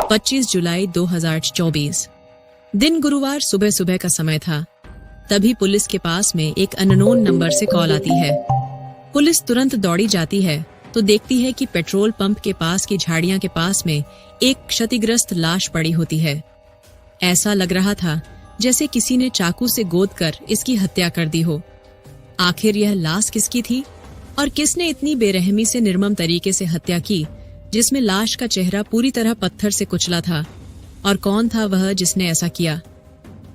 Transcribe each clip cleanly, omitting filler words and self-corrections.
25 जुलाई 2024। दिन गुरुवार सुबह सुबह का समय था। तभी पुलिस के पास में एक अननोन नंबर से कॉल आती है। पुलिस तुरंत दौड़ी जाती है तो देखती है कि पेट्रोल पंप के पास की झाड़ियां के पास में एक क्षतिग्रस्त लाश पड़ी होती है। ऐसा लग रहा था जैसे किसी ने चाकू से गोदकर इसकी हत्या कर दी हो। आखिर यह लाश किसकी थी और किसने इतनी बेरहमी से निर्मम तरीके से हत्या की, जिसमें लाश का चेहरा पूरी तरह पत्थर से कुचला था? और कौन था वह जिसने ऐसा किया?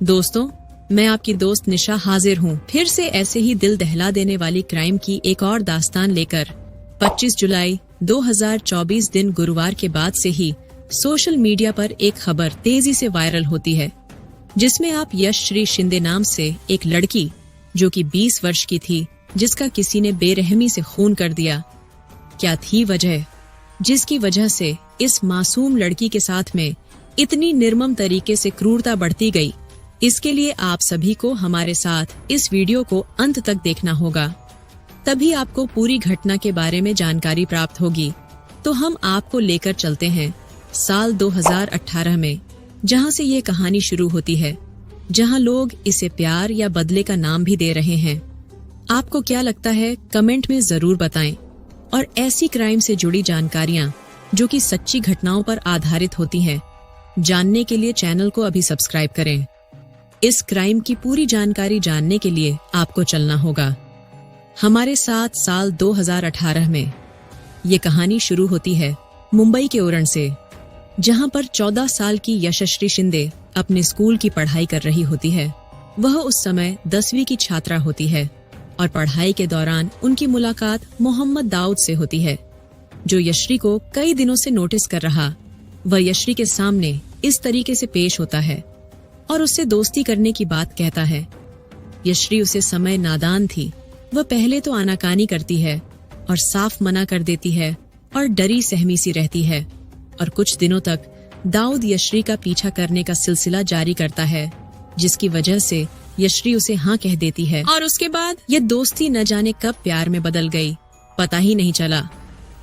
दोस्तों, मैं आपकी दोस्त निशा हाजिर हूँ फिर से ऐसे ही दिल दहला देने वाली क्राइम की एक और दास्तान लेकर। 25 जुलाई 2024 दिन गुरुवार के बाद से ही सोशल मीडिया पर एक खबर तेजी से वायरल होती है, जिसमें आप यशश्री शिंदे नाम से एक लड़की जो कि 20 वर्ष की थी, जिसका किसी ने बेरहमी से खून कर दिया। क्या थी वजह जिसकी वजह से इस मासूम लड़की के साथ में इतनी निर्मम तरीके से क्रूरता बढ़ती गई? इसके लिए आप सभी को हमारे साथ इस वीडियो को अंत तक देखना होगा, तभी आपको पूरी घटना के बारे में जानकारी प्राप्त होगी। तो हम आपको लेकर चलते हैं साल 2018 में, जहां से ये कहानी शुरू होती है, जहां लोग इसे प्यार या बदले का नाम भी दे रहे हैं। आपको क्या लगता है, कमेंट में जरूर बताएं। और ऐसी क्राइम से जुड़ी जानकारियां जो कि सच्ची घटनाओं पर आधारित होती हैं, जानने के लिए चैनल को अभी सब्सक्राइब करें। इस क्राइम की पूरी जानकारी जानने के लिए आपको चलना होगा हमारे साथ साल 2018 में। ये कहानी शुरू होती है मुंबई के उरण से, जहां पर 14 साल की यशश्री शिंदे अपने स्कूल की पढ़ाई कर रही होती है। वह उस समय 10वीं की छात्रा होती है और पढ़ाई के दौरान उनकी मुलाकात मोहम्मद दाऊद से होती है, जो यशश्री को कई दिनों से नोटिस कर रहा। वह यशश्री के सामने इस तरीके से पेश होता है और उससे दोस्ती करने की बात कहता है। यशश्री उसे समय नादान थी। वह पहले तो आनाकानी करती है और साफ मना कर देती है और डरी सहमी सी रहती है। और कुछ दिनों तक दाऊद यशश्री का पीछा करने का सिलसिला जारी करता है, जिसकी वजह से यशश्री उसे हाँ कह देती है। और उसके बाद ये दोस्ती न जाने कब प्यार में बदल गई, पता ही नहीं चला।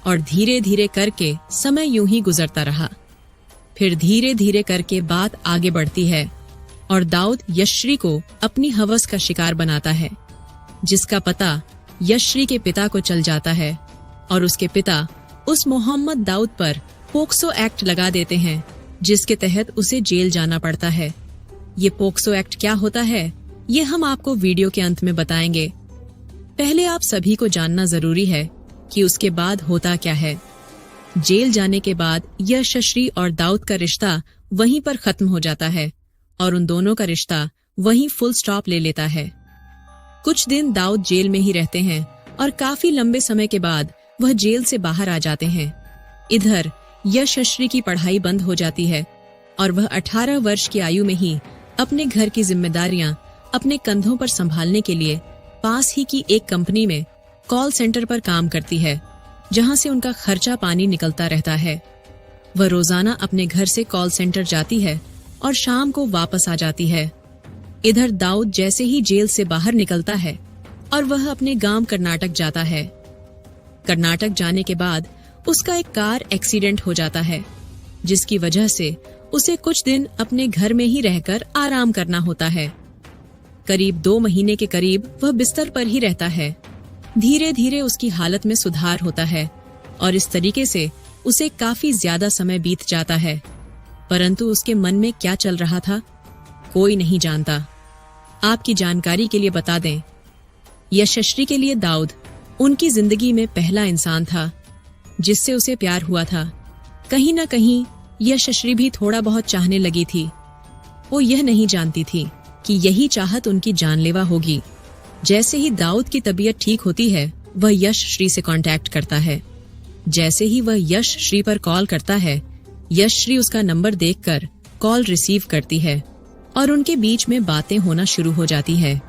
और धीरे धीरे करके समय यूं ही गुजरता रहा। फिर धीरे धीरे करके बात आगे बढ़ती है और दाऊद यशश्री को अपनी हवस का शिकार बनाता है, जिसका पता यशश्री के पिता को चल जाता है। और उसके पिता उस मोहम्मद दाऊद पर पोक्सो एक्ट लगा देते हैं, जिसके तहत उसे जेल जाना पड़ता है। ये पोक्सो एक्ट क्या होता है, ये हम आपको वीडियो के अंत में बताएंगे। पहले आप सभी को जानना जरूरी है कि उसके बाद होता क्या है। जेल जाने के बाद यशश्री और दाऊद का रिश्ता वहीं पर खत्म हो जाता है और उन दोनों का रिश्ता वहीं फुल स्टॉप ले लेता है। कुछ दिन दाऊद जेल में ही रहते हैं और काफी लंबे समय के बाद वह जेल से बाहर आ जाते हैं। इधर यशश्री की पढ़ाई बंद हो जाती है और वह 18 वर्ष की आयु में ही अपने घर की जिम्मेदारियां अपने कंधों पर संभालने के लिए पास ही की एक कंपनी में कॉल सेंटर पर काम करती है, जहां से उनका खर्चा पानी निकलता रहता है। वह रोजाना अपने घर से कॉल सेंटर जाती है और शाम को वापस आ जाती है। इधर दाऊद जैसे ही जेल से बाहर निकलता है और वह अपने गांव कर्नाटक जाता है। कर्नाटक जाने के बाद उसका एक कार एक्सीडेंट हो जाता है, जिसकी वजह से उसे कुछ दिन अपने घर में ही रहकर आराम करना होता है। करीब 2 महीने के करीब वह बिस्तर पर ही रहता है। धीरे धीरे उसकी हालत में सुधार होता है और इस तरीके से उसे काफी ज्यादा समय बीत जाता है, परंतु उसके मन में क्या चल रहा था, कोई नहीं जानता। आपकी जानकारी के लिए बता दें, यशश्री के लिए दाऊद उनकी जिंदगी में पहला इंसान था जिससे उसे प्यार हुआ था। कहीं न कहीं यशश्री भी थोड़ा बहुत चाहने लगी थी। वो यह नहीं जानती थी कि यही चाहत उनकी जानलेवा होगी। जैसे ही दाऊद की तबीयत ठीक होती है, वह यशश्री से कांटेक्ट करता है। जैसे ही वह यशश्री पर कॉल करता है, यशश्री उसका नंबर देखकर कॉल रिसीव करती है और उनके बीच में बातें होना शुरू हो जाती है।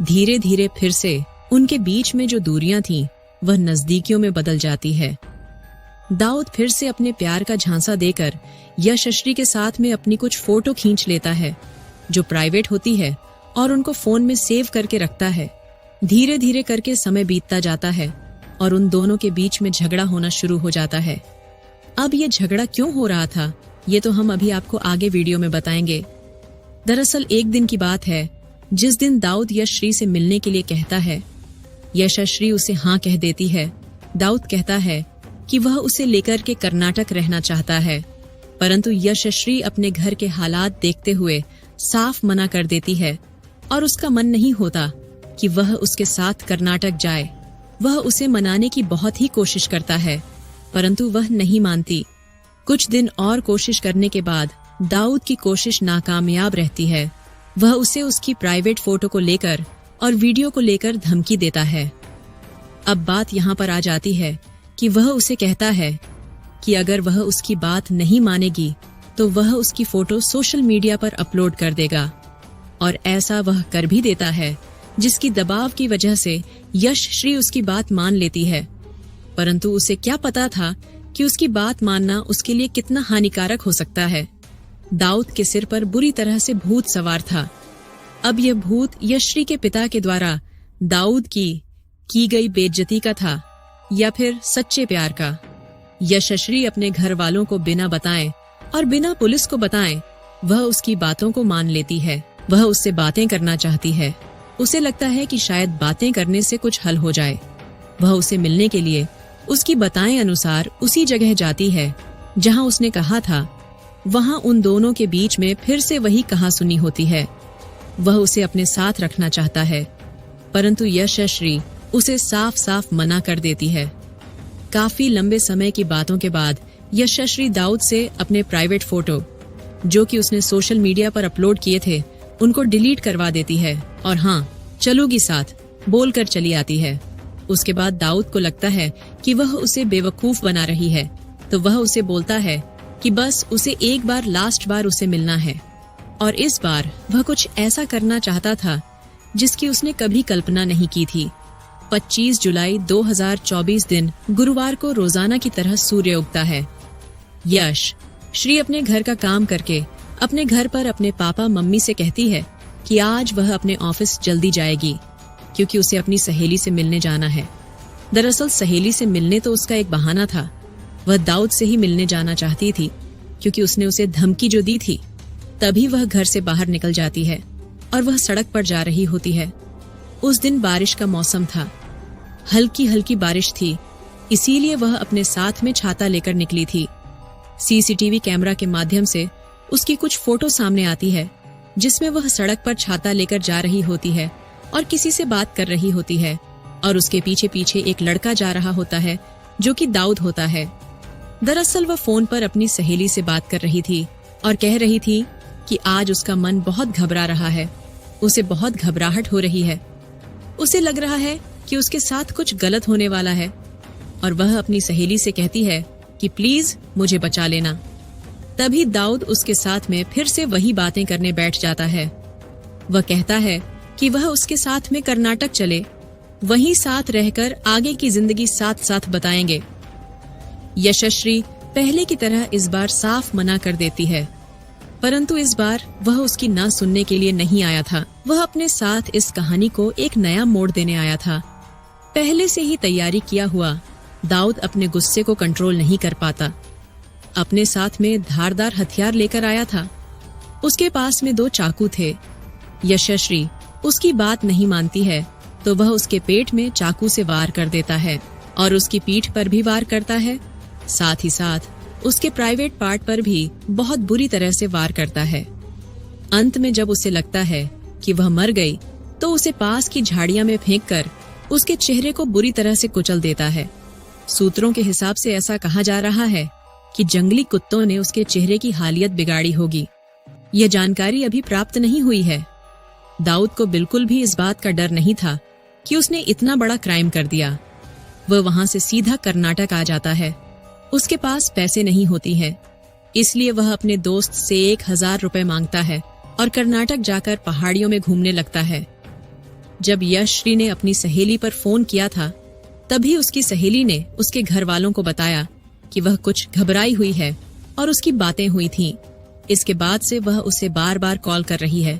धीरे धीरे फिर से उनके बीच में जो दूरियां थीं, वह नजदीकियों में बदल जाती है। दाऊद फिर से अपने प्यार का झांसा देकर यशश्री के साथ में अपनी कुछ फोटो खींच लेता है, जो प्राइवेट होती है, और उनको फोन में सेव करके रखता है। धीरे धीरे करके समय बीतता जाता है और उन दोनों के बीच में झगड़ा होना शुरू हो जाता है। अब ये झगड़ा क्यों हो रहा था, ये तो हम अभी आपको आगे वीडियो में बताएंगे। दरअसल एक दिन की बात है जिस दिन दाऊद यशश्री से मिलने के लिए कहता है। यशश्री उसे हाँ कह देती है। दाऊद कहता है कि वह उसे लेकर के कर्नाटक रहना चाहता है, परंतु यशश्री अपने घर के हालात देखते हुए साफ मना कर देती है और उसका मन नहीं होता कि वह उसके साथ कर्नाटक जाए। वह उसे मनाने की बहुत ही कोशिश करता है, परंतु वह नहीं मानती। कुछ दिन और कोशिश करने के बाद दाऊद की कोशिश नाकामयाब रहती है। वह उसे उसकी प्राइवेट फोटो को लेकर और वीडियो को लेकर धमकी देता है। अब बात यहाँ पर आ जाती है कि वह उसे कहता है कि अगर वह उसकी बात नहीं मानेगी तो वह उसकी फोटो सोशल मीडिया पर अपलोड कर देगा, और ऐसा वह कर भी देता है, जिसकी दबाव की वजह से यशश्री उसकी बात मान लेती है। परंतु उसे क्या पता था कि उसकी बात मानना उसके लिए कितना हानिकारक हो सकता है। दाऊद के सिर पर बुरी तरह से भूत सवार था। अब यह भूत यशश्री के पिता के द्वारा दाऊद की गई बेइज्जती का था या फिर सच्चे प्यार का। यशश्री अपने घर वालों को बिना बताएं और बिना पुलिस को बताएं वह उसकी बातों को मान लेती है। वह उससे बातें करना चाहती है। उसे लगता है कि शायद बातें करने से कुछ हल हो जाए। वह उसे मिलने के लिए उसकी बताएं अनुसार उसी जगह जाती है जहां उसने कहा था। वहां उन दोनों के बीच में फिर से वही कहासुनी होती है। वह उसे अपने साथ रखना चाहता है, परंतु यशश्री उसे साफ साफ मना कर देती है। काफी लंबे समय की बातों के बाद यशश्री दाऊद से अपने प्राइवेट फोटो, जो कि उसने सोशल मीडिया पर अपलोड किए थे, उनको डिलीट करवा देती है और हाँ, चलूंगी साथ बोलकर चली आती है। उसके बाद दाऊद को लगता है कि वह उसे बेवकूफ बना रही है, तो वह उसे बोलता है कि बस उसे एक बार लास्ट बार उसे मिलना है, और इस बार वह कुछ ऐसा करना चाहता था जिसकी उसने कभी कल्पना नहीं की थी। 25 जुलाई 2024 दिन गुरुवार को रोजाना की तरह सूर्य उगता है। यशश्री अपने घर का काम करके अपने घर पर अपने पापा मम्मी से कहती है कि आज वह अपने ऑफिस जल्दी जाएगी क्योंकि उसे अपनी सहेली से मिलने जाना है। दरअसल सहेली से मिलने तो उसका एक बहाना था। वह दाऊद से ही मिलने जाना चाहती थी क्योंकि उसने उसे धमकी जो दी थी। तभी वह घर से बाहर निकल जाती है और वह सड़क पर जा रही होती है। उस दिन बारिश का मौसम था, हल्की हल्की बारिश थी, इसीलिए वह अपने साथ में छाता लेकर निकली थी। सीसीटीवी कैमरा के माध्यम से उसकी कुछ फोटो सामने आती है जिसमें वह सड़क पर छाता लेकर जा रही होती है और किसी से बात कर रही होती है, और उसके पीछे पीछे एक लड़का जा रहा होता है जो कि दाऊद होता है। दरअसल वह फोन पर अपनी सहेली से बात कर रही थी और कह रही थी कि आज उसका मन बहुत घबरा रहा है, उसे बहुत घबराहट हो रही है, उसे लग रहा है कि उसके साथ कुछ गलत होने वाला है, और वह अपनी सहेली से कहती है कि प्लीज मुझे बचा लेना। तभी दाऊद उसके साथ में फिर से वही बातें करने बैठ जाता है। वह कहता है कि वह उसके साथ में कर्नाटक चले, वहीं साथ रहकर आगे की जिंदगी साथ साथ बताएंगे। यशश्री पहले की तरह इस बार साफ मना कर देती है, परंतु इस बार वह उसकी ना सुनने के लिए नहीं आया था। वह अपने साथ इस कहानी को एक नया मोड़ देने आया था। पहले से ही तैयारी किया हुआ दाऊद अपने गुस्से को कंट्रोल नहीं कर पाता। अपने साथ में धारदार हथियार लेकर आया था। उसके पास में 2 चाकू थे। यशश्री उसकी बात नहीं मानती है तो वह उसके पेट में चाकू से वार कर देता है और उसकी पीठ पर भी वार करता है। साथ ही साथ उसके प्राइवेट पार्ट पर भी बहुत बुरी तरह से वार करता है। अंत में जब उसे लगता है कि वह मर गई तो उसे पास की झाड़ियां में फेंककर उसके चेहरे को बुरी तरह से कुचल देता है। सूत्रों के हिसाब से ऐसा कहा जा रहा है कि जंगली कुत्तों ने उसके चेहरे की हालियत बिगाड़ी होगी। यह जानकारी अभी प्राप्त नहीं हुई है। दाऊद को बिल्कुल भी इस बात का डर नहीं था कि उसने इतना बड़ा क्राइम कर दिया। वह वहां से सीधा कर्नाटक आ जाता है। उसके पास पैसे नहीं होती है, इसलिए वह अपने दोस्त से 1000 रुपए मांगता है और कर्नाटक जाकर पहाड़ियों में घूमने लगता है। जब यशश्री ने अपनी सहेली पर फोन किया था तभी उसकी सहेली ने उसके घर वालों को बताया कि वह कुछ घबराई हुई है और उसकी बातें हुई थीं। इसके बाद से वह उसे बार बार कॉल कर रही है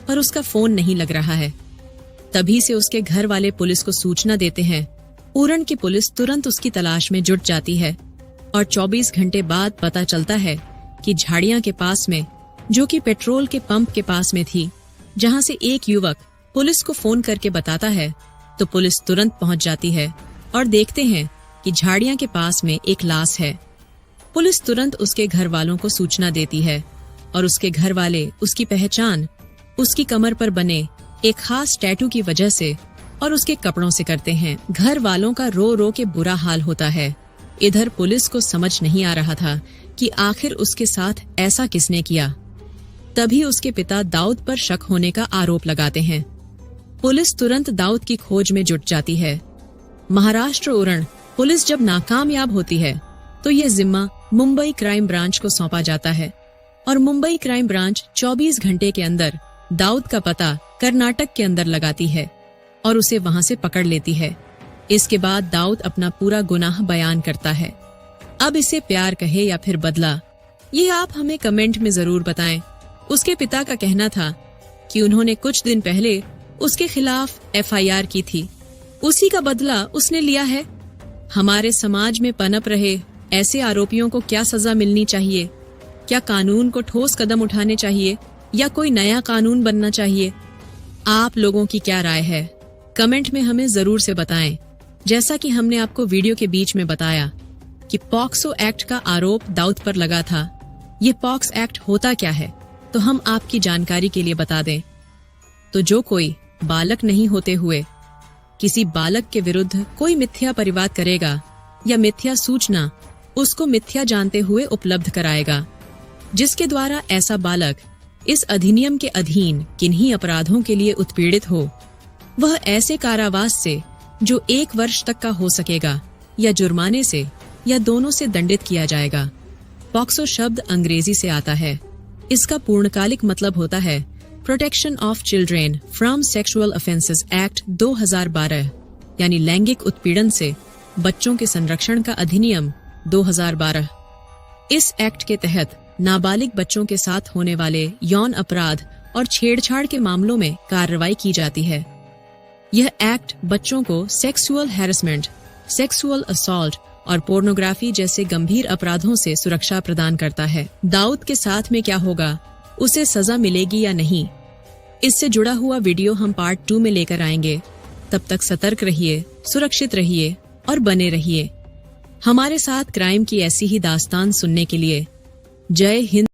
पर उसका फोन नहीं लग रहा है। तभी से उसके घर वाले पुलिस को सूचना देते हैं। उरण की पुलिस तुरंत उसकी तलाश में जुट जाती है और 24 घंटे बाद पता चलता है कि झाड़ियां के पास में, जो कि पेट्रोल के पंप के पास में थी, जहां से एक युवक पुलिस को फोन करके बताता है, तो पुलिस तुरंत पहुंच जाती है और देखते हैं कि झाड़ियां के पास में एक लाश है। पुलिस तुरंत उसके घर वालों को सूचना देती है और उसके घर वाले उसकी पहचान उसकी कमर पर बने एक खास टैटू की वजह से और उसके कपड़ों से करते हैं। घर वालों का रो रो के बुरा हाल होता है। इधर पुलिस को समझ नहीं आ रहा था कि आखिर उसके साथ ऐसा किसने किया। तभी उसके पिता दाऊद पर शक होने का आरोप लगाते हैं। पुलिस तुरंत दाऊद की खोज में जुट जाती है। महाराष्ट्र उरण पुलिस जब नाकामयाब होती है तो यह जिम्मा मुंबई क्राइम ब्रांच को सौंपा जाता है और मुंबई क्राइम ब्रांच 24 घंटे के अंदर दाऊद का पता कर्नाटक के अंदर लगाती है और उसे वहां से पकड़ लेती है। इसके बाद दाऊद अपना पूरा गुनाह बयान करता है। अब इसे प्यार कहे या फिर बदला, ये आप हमें कमेंट में जरूर बताएं। उसके पिता का कहना था कि उन्होंने कुछ दिन पहले उसके खिलाफ FIR की थी, उसी का बदला उसने लिया है। हमारे समाज में पनप रहे ऐसे आरोपियों को क्या सजा मिलनी चाहिए? क्या कानून को ठोस कदम उठाने चाहिए या कोई नया कानून बनना चाहिए? आप लोगों की क्या राय है? कमेंट में हमें जरूर से बताएं। जैसा कि हमने आपको वीडियो के बीच में बताया कि पॉक्सो एक्ट का आरोप दाऊद पर लगा था। ये पॉक्स एक्ट होता क्या है, तो हम आपकी जानकारी के लिए बता दें। तो जो कोई बालक नहीं होते हुए किसी बालक के विरुद्ध कोई मिथ्या परिवाद करेगा या मिथ्या सूचना उसको मिथ्या जानते हुए उपलब्ध कराएगा, जिसके द्वारा ऐसा बालक इस अधिनियम के अधीन किन्हीं अपराधों के लिए उत्पीड़ित हो, वह ऐसे कारावास से जो 1 वर्ष तक का हो सकेगा या जुर्माने से या दोनों से दंडित किया जाएगा। पॉक्सो शब्द अंग्रेजी से आता है। इसका पूर्णकालिक मतलब होता है protection of children from sexual offences act 2012, यानी लैंगिक उत्पीड़न से बच्चों के संरक्षण का अधिनियम 2012। इस एक्ट के तहत नाबालिग बच्चों के साथ होने वाले यौन अपराध और छेड़छाड़ के मामलों में कार्रवाई की जाती है। यह एक्ट बच्चों को सेक्सुअल हैरेसमेंट, सेक्सुअल असॉल्ट और पोर्नोग्राफी जैसे गंभीर अपराधों से सुरक्षा प्रदान करता है। दाऊद के साथ में क्या होगा, उसे सजा मिलेगी या नहीं, इससे जुड़ा हुआ वीडियो हम पार्ट 2 में लेकर आएंगे। तब तक सतर्क रहिए, सुरक्षित रहिए और बने रहिए। हमारे साथ क्राइम की ऐसी ही दास्तान सुनने के लिए जय हिंद।